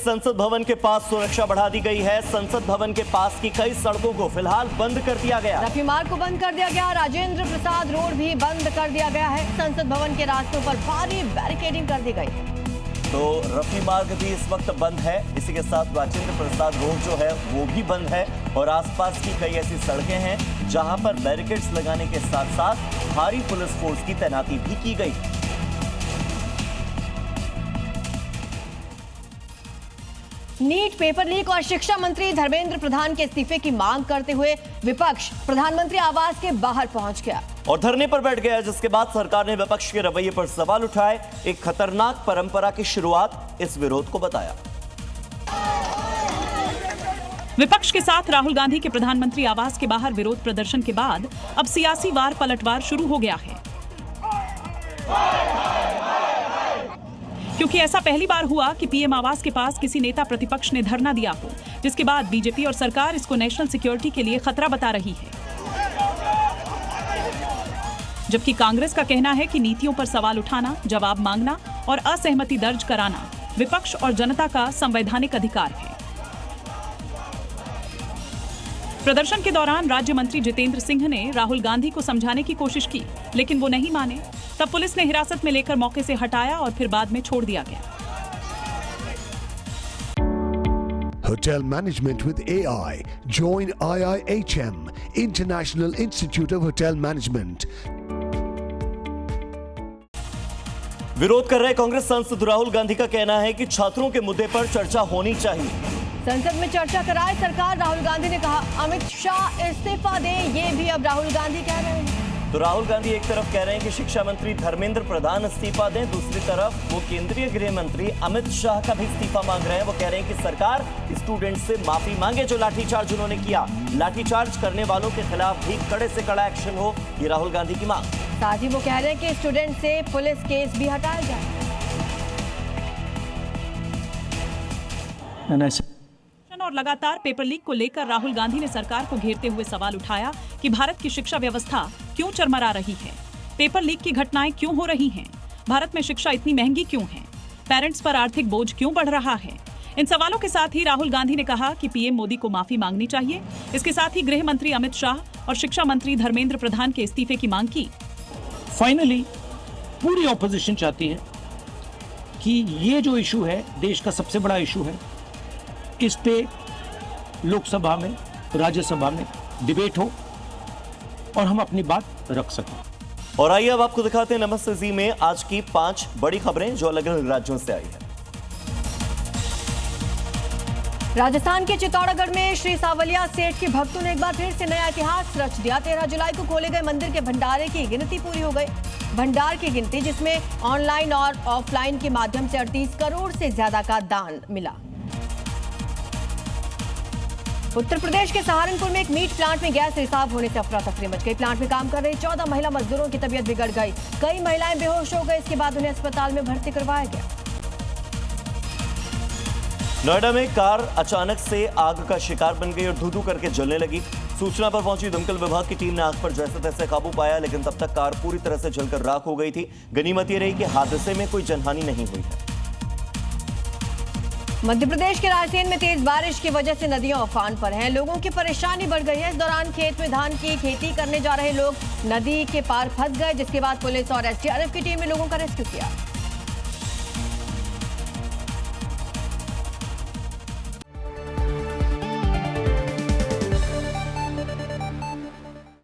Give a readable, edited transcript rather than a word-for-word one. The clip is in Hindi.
संसद भवन के पास सुरक्षा बढ़ा दी गई है। संसद भवन के पास की कई सड़कों को फिलहाल बंद कर दिया गया। रफी मार्ग को बंद कर दिया गया। राजेंद्र प्रसाद रोड भी बंद कर दिया गया है। संसद भवन के रास्तों पर भारी बैरिकेडिंग कर दी गई। तो रफी मार्ग भी इस वक्त बंद है। इसी के साथ राजेंद्र प्रसाद रोड जो है वो भी बंद है और आसपास की कई ऐसी सड़कें हैं जहां पर बैरिकेड्स लगाने के साथ साथ भारी पुलिस फोर्स की तैनाती भी की गई। नीट पेपर लीक और शिक्षा मंत्री धर्मेंद्र प्रधान के इस्तीफे की मांग करते हुए विपक्ष प्रधानमंत्री आवास के बाहर पहुंच गया और धरने पर बैठ गया, जिसके बाद सरकार ने विपक्ष के रवैये पर सवाल उठाए। एक खतरनाक परंपरा की शुरुआत इस विरोध को बताया। विपक्ष के साथ राहुल गांधी के प्रधानमंत्री आवास के बाहर विरोध प्रदर्शन के बाद अब सियासी वार पलटवार शुरू हो गया है, क्योंकि ऐसा पहली बार हुआ कि पीएम आवास के पास किसी नेता प्रतिपक्ष ने धरना दिया हो, जिसके बाद बीजेपी और सरकार इसको नेशनल सिक्योरिटी के लिए खतरा बता रही है। जबकि कांग्रेस का कहना है कि नीतियों पर सवाल उठाना, जवाब मांगना और असहमति दर्ज कराना विपक्ष और जनता का संवैधानिक अधिकार है। प्रदर्शन के दौरान राज्य मंत्री जितेंद्र सिंह ने राहुल गांधी को समझाने की कोशिश की, लेकिन वो नहीं माने। तब पुलिस ने हिरासत में लेकर मौके से हटाया और फिर बाद में छोड़ दिया गया। Hotel Management with AI. Join IIHM, International Institute of Hotel Management. विरोध कर रहे कांग्रेस सांसद राहुल गांधी का कहना है कि छात्रों के मुद्दे पर चर्चा होनी चाहिए। संसद में चर्चा कराए सरकार, राहुल गांधी ने कहा। अमित शाह इस्तीफा दें, ये भी अब राहुल गांधी कह रहे हैं। तो राहुल गांधी एक तरफ कह रहे हैं कि शिक्षा मंत्री धर्मेंद्र प्रधान इस्तीफा दें, दूसरी तरफ वो केंद्रीय गृह मंत्री अमित शाह का भी इस्तीफा मांग रहे हैं। वो कह रहे हैं कि सरकार स्टूडेंट से माफी मांगे जो लाठीचार्ज उन्होंने किया। लाठीचार्ज करने वालों के खिलाफ भी कड़े से कड़ा एक्शन हो, ये राहुल गांधी की मांग। साथ ही वो कह रहे हैं कि स्टूडेंट से पुलिस केस भी हटाया जाए। और लगातार पेपर लीक को लेकर राहुल गांधी ने सरकार को घेरते हुए सवाल उठाया कि भारत की शिक्षा व्यवस्था क्यों चरमरा रही है, पेपर लीक की घटनाएं क्यों हो रही हैं, भारत में शिक्षा इतनी महंगी क्यों है, पेरेंट्स पर आर्थिक बोझ क्यों बढ़ रहा है। इन सवालों के साथ ही राहुल गांधी ने कहा कि पीएम मोदी को माफी मांगनी चाहिए। इसके साथ ही गृह मंत्री अमित शाह और शिक्षा मंत्री धर्मेंद्र प्रधान के इस्तीफे की मांग की। फाइनली पूरी ऑपोजिशन चाहती है कि ये जो इशू है, देश का सबसे बड़ा इशू है, इस पे लोकसभा में, राज्यसभा में डिबेट हो और हम अपनी बात रख सकें। और आइए अब आपको दिखाते हैं नमस्ते जी में आज की 5 बड़ी खबरें जो अलग अलग राज्यों से आई है। राजस्थान के चित्तौड़गढ़ में श्री सावलिया सेठ के भक्तों ने एक बार फिर से नया इतिहास रच दिया। 13 जुलाई को खोले गए मंदिर के भंडारे की गिनती पूरी हो गई। भंडार की गिनती जिसमें ऑनलाइन और ऑफलाइन के माध्यम से 38 करोड़ से ज्यादा का दान मिला। उत्तर प्रदेश के सहारनपुर में एक मीट प्लांट में गैस रिसाव होने से अफरा तफरी मच गई। प्लांट में काम कर रही 14 महिला मजदूरों की तबीयत बिगड़ गई। कई महिलाएं बेहोश हो गई। इसके बाद उन्हें अस्पताल में भर्ती करवाया गया। नोएडा में कार अचानक से आग का शिकार बन गई और धू-धू करके जलने लगी। सूचना पर पहुंची दमकल विभाग की टीम ने आग पर जैसे तैसे काबू पाया, लेकिन तब तक कार पूरी तरह से जलकर राख हो गई थी। गनीमत ये रही कि हादसे में कोई जनहानि नहीं हुई है। मध्य प्रदेश के रायसेन में तेज बारिश की वजह से नदियां उफान पर हैं। लोगों की परेशानी बढ़ गई है। इस दौरान खेत में धान की खेती करने जा रहे लोग नदी के पार फंस गए, जिसके बाद पुलिस और एसडीआरएफ की टीम ने लोगों का रेस्क्यू किया।